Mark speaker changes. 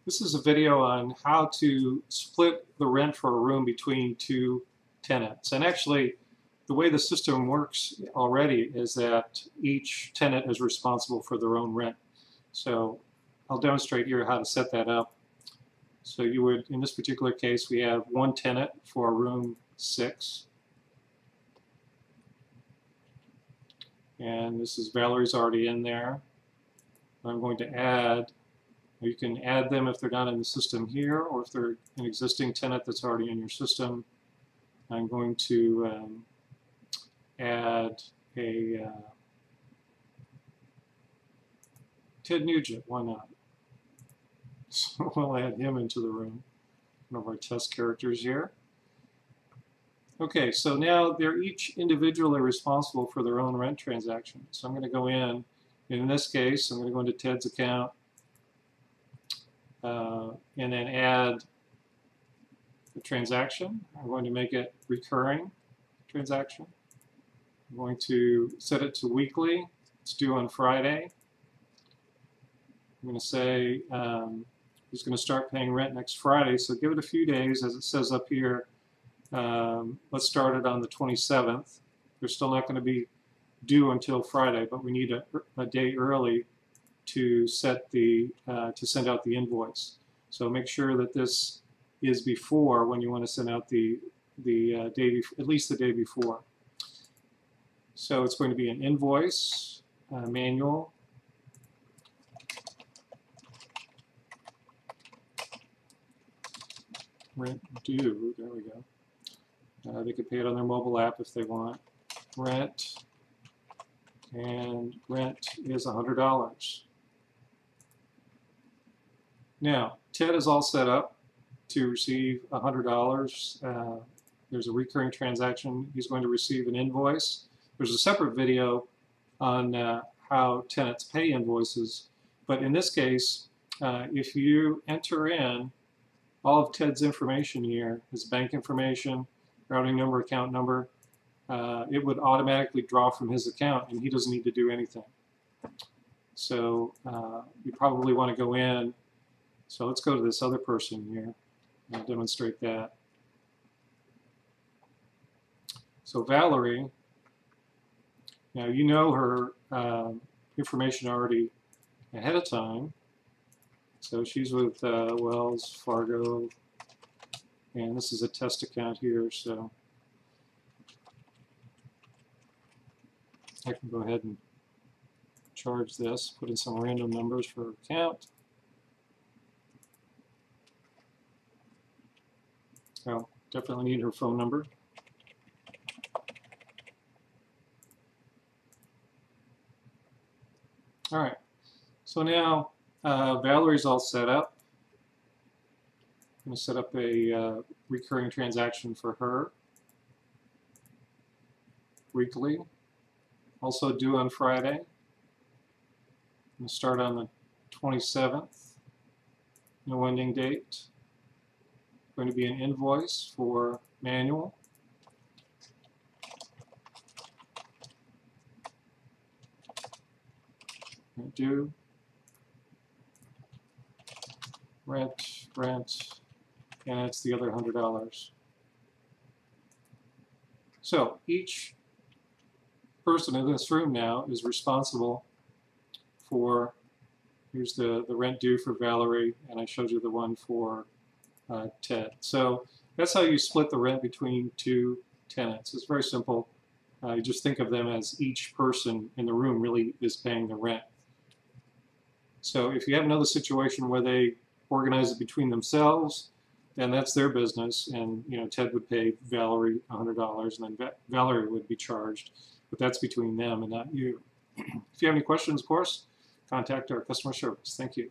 Speaker 1: This is a video on how to split the rent for a room between two tenants. And actually, the way the system works already is that each tenant is responsible for their own rent. So I'll demonstrate here how to set that up. So you would, in this particular case, we have one tenant for room 6. And this is Valerie's already in there. I'm going to add, you can add them if they're not in the system here, or if they're an existing tenant that's already in your system. I'm going to add a Ted Nugent, why not? So we'll add him into the room, one of our test characters here. Okay, so now they're each individually responsible for their own rent transaction. So I'm going to go in this case, I'm going to go into Ted's account and then add the transaction. I'm going to make it recurring transaction. I'm going to set it to weekly. It's due on Friday. I'm going to say he's going to start paying rent next Friday, so give it a few days, as it says up here. Let's start it on the 27th. They're still not going to be due until Friday, but we need a day early to set the to send out the invoice. So make sure that this is before when you want to send out the day at least the day before. So it's going to be an invoice manual. Rent due. There we go. They could pay it on their mobile app if they want. Rent, and rent is $100. Now, Ted is all set up to receive $100. There's a recurring transaction. He's going to receive an invoice. There's a separate video on how tenants pay invoices, but in this case, if you enter in all of Ted's information here, his bank information, routing number, account number, it would automatically draw from his account, and he doesn't need to do anything. So you probably want to go in. So let's go to this other person here. I'll demonstrate that. So Valerie, now you know her information already ahead of time. So she's with Wells Fargo, and this is a test account here, so I can go ahead and charge this, put in some random numbers for account. Oh, definitely need her phone number. All right, so now Valerie's all set up. I'm going to set up a recurring transaction for her weekly, also due on Friday. I'm going to start on the 27th, no ending date. Going to be an invoice for manual. Due. Rent, and it's the other $100. So each person in this room now is responsible for, here's the rent due for Valerie, and I showed you the one for Ted. So that's how you split the rent between two tenants. It's very simple. You just think of them as each person in the room really is paying the rent. So if you have another situation where they organize it between themselves, then that's their business, and Ted would pay Valerie $100, and then Valerie would be charged, but that's between them and not you. If you have any questions, of course, contact our customer service. Thank you.